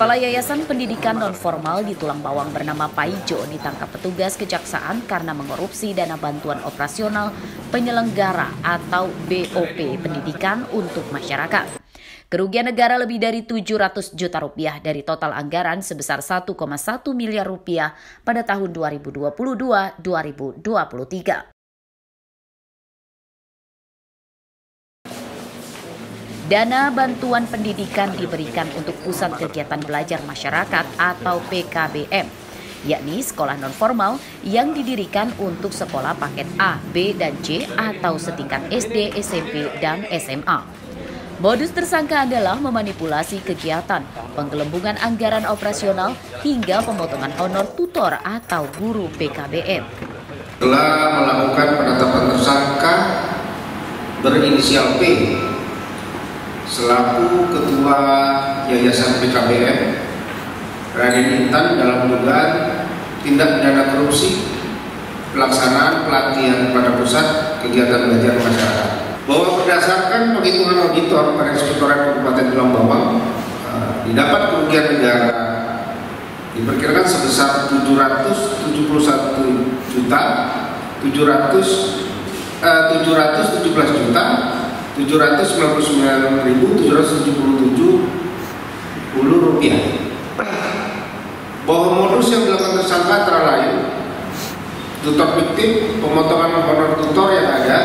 Kepala Yayasan Pendidikan Non-Formal di Tulang Bawang bernama Paijo ditangkap petugas kejaksaan karena mengkorupsi dana bantuan operasional penyelenggara atau BOP pendidikan untuk masyarakat. Kerugian negara lebih dari 700 juta rupiah dari total anggaran sebesar 1,1 miliar rupiah pada tahun 2022-2023. Dana bantuan pendidikan diberikan untuk Pusat Kegiatan Belajar Masyarakat atau PKBM, yakni sekolah non-formal yang didirikan untuk sekolah paket A, B, dan C atau setingkat SD, SMP, dan SMA. Modus tersangka adalah memanipulasi kegiatan, penggelembungan anggaran operasional, hingga pemotongan honor tutor atau guru PKBM. Telah melakukan penetapan tersangka berinisial P selaku Ketua Yayasan PKBM Raden Intan dalam dugaan tindak pidana korupsi pelaksanaan pelatihan pada Pusat Kegiatan Belajar Masyarakat. Bahwa berdasarkan penghitungan auditor pada Inspektorat Kabupaten Tulang Bawang didapat kerugian negara diperkirakan sebesar 799.777 rupiah. Bahwa modus yang dilakukan tersangka antara lain tutor fiktif, pemotongan honor tutor yang ada,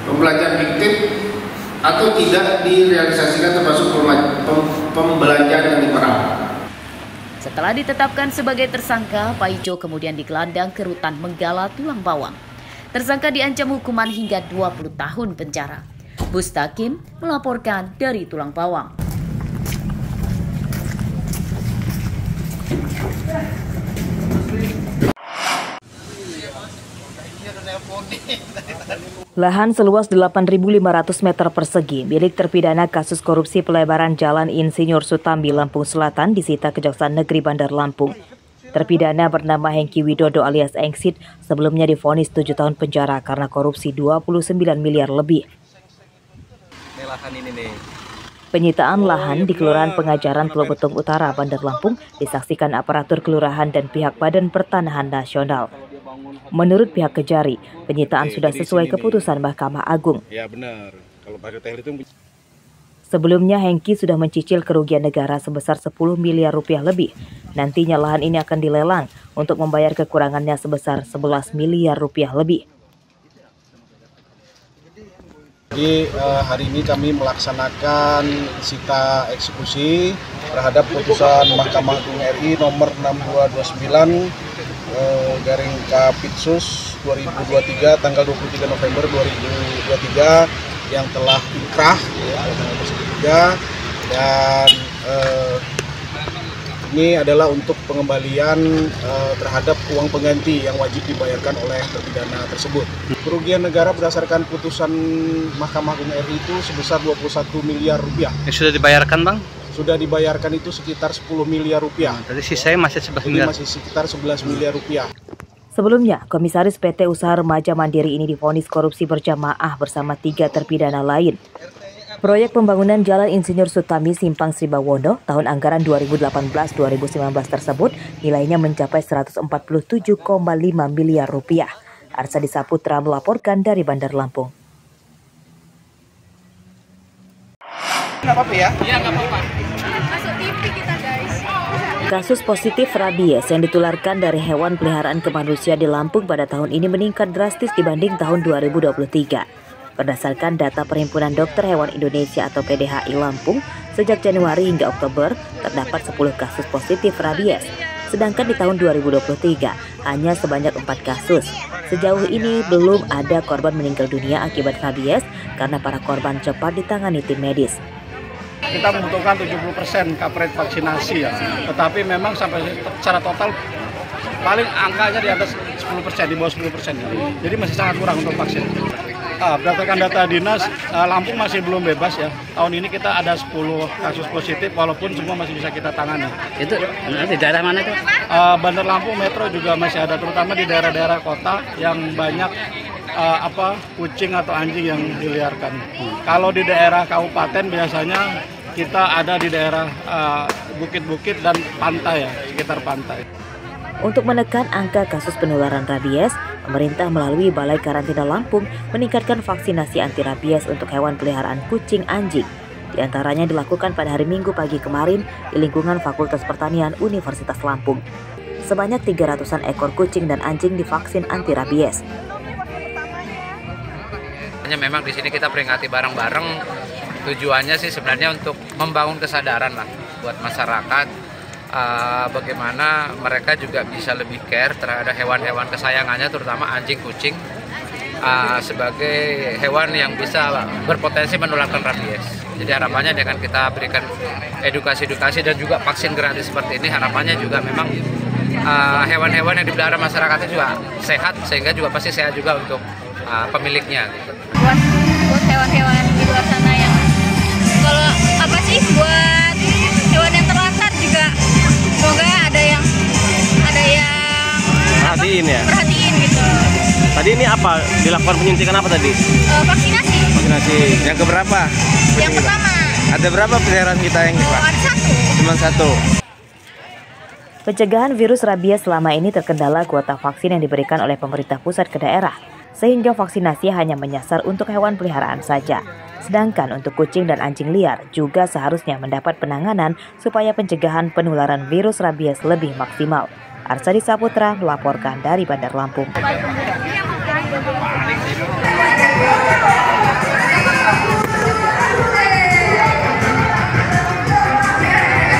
pembelajaran fiktif atau tidak direalisasikan termasuk pembelanjaan yang diperang. Setelah ditetapkan sebagai tersangka, Paijo kemudian digelandang ke Rutan Menggala Tulang Bawang. Tersangka diancam hukuman hingga 20 tahun penjara. Bustakim melaporkan dari Tulang Bawang. Lahan seluas 8.500 meter persegi milik terpidana kasus korupsi pelebaran Jalan Insinyur Sutambi, Lampung Selatan disita Kejaksaan Negeri Bandar Lampung. Terpidana bernama Hengki Widodo alias Engsit sebelumnya divonis 7 tahun penjara karena korupsi 29 miliar lebih. Penyitaan lahan di Kelurahan Pengajaran Pulau Betung Utara, Bandar Lampung disaksikan aparatur kelurahan dan pihak Badan Pertanahan Nasional. Menurut pihak Kejari, penyitaan sudah sesuai keputusan Mahkamah Agung. Ya benar. Kalau pakai itu... Sebelumnya Hengki sudah mencicil kerugian negara sebesar 10 miliar rupiah lebih. Nantinya lahan ini akan dilelang untuk membayar kekurangannya sebesar 11 miliar rupiah lebih. Jadi hari ini kami melaksanakan sita eksekusi terhadap putusan Mahkamah Agung RI nomor 6229 garing Kapitsus 2023 tanggal 23 November 2023 yang telah inkrah dan ini adalah untuk pengembalian terhadap uang pengganti yang wajib dibayarkan oleh terpidana tersebut. Kerugian negara berdasarkan putusan Mahkamah Agung RI itu sebesar 21 miliar rupiah. Yang sudah dibayarkan, Bang? Sudah dibayarkan itu sekitar 10 miliar rupiah. Tadi sisanya masih 11 miliar. Masih sekitar 11 miliar rupiah. Sebelumnya, Komisaris PT Usaha Remaja Mandiri ini divonis korupsi berjamaah bersama 3 terpidana lain. Proyek pembangunan Jalan Insinyur Sutambi Simpang Sri Bawono tahun anggaran 2018-2019 tersebut nilainya mencapai 147,5 miliar rupiah. Arsadi Saputra melaporkan dari Bandar Lampung. Nggak apa-apa ya? Iya, nggak apa-apa. Masuk TV kita, guys. Kasus positif rabies yang ditularkan dari hewan peliharaan ke manusia di Lampung pada tahun ini meningkat drastis dibanding tahun 2023. Berdasarkan data Perhimpunan Dokter Hewan Indonesia atau PDHI Lampung, sejak Januari hingga Oktober terdapat 10 kasus positif rabies. Sedangkan di tahun 2023 hanya sebanyak 4 kasus. Sejauh ini belum ada korban meninggal dunia akibat rabies karena para korban cepat ditangani tim medis. Kita membutuhkan 70% coverage vaksinasi ya, tetapi memang sampai secara total paling angkanya di atas 10%, di bawah 10%. Jadi masih sangat kurang untuk vaksin. Berdasarkan data dinas, Lampung masih belum bebas ya. Tahun ini kita ada 10 kasus positif walaupun semua masih bisa kita tangani. Itu di daerah mana itu? Bandar Lampung Metro juga masih ada, terutama di daerah-daerah kota yang banyak kucing atau anjing yang diliarkan. Kalau di daerah kabupaten biasanya kita ada di daerah bukit-bukit dan pantai ya, sekitar pantai. Untuk menekan angka kasus penularan rabies, pemerintah melalui Balai Karantina Lampung meningkatkan vaksinasi anti rabies untuk hewan peliharaan kucing anjing. Di antaranya dilakukan pada hari Minggu pagi kemarin di lingkungan Fakultas Pertanian Universitas Lampung. Sebanyak 300-an ekor kucing dan anjing divaksin anti rabies. Memang di sini kita peringati bareng-bareng. Tujuannya sih sebenarnya untuk membangun kesadaran lah buat masyarakat. Bagaimana mereka juga bisa lebih care terhadap hewan-hewan kesayangannya, terutama anjing, kucing, sebagai hewan yang bisa berpotensi menularkan rabies. Jadi harapannya dengan kita berikan edukasi-edukasi dan juga vaksin gratis seperti ini, harapannya juga memang hewan-hewan yang dipelihara masyarakat itu juga sehat, sehingga juga pasti sehat juga untuk pemiliknya. Buat hewan-hewan di luar sana yang kalau apa sih buat hewan yang terlantar juga, semoga ada yang perhatiin ya. Perhatiin gitu. Tadi ini apa? Dilakukan penyuntikan apa tadi? Vaksinasi. Vaksinasi. Yang keberapa? Yang pertama. Ada berapa peliharaan kita yang Ada 1. Cuma 1. Pencegahan virus rabies selama ini terkendala kuota vaksin yang diberikan oleh pemerintah pusat ke daerah, sehingga vaksinasi hanya menyasar untuk hewan peliharaan saja. Sedangkan untuk kucing dan anjing liar juga seharusnya mendapat penanganan supaya pencegahan penularan virus rabies lebih maksimal. Arsadi Saputra melaporkan dari Bandar Lampung.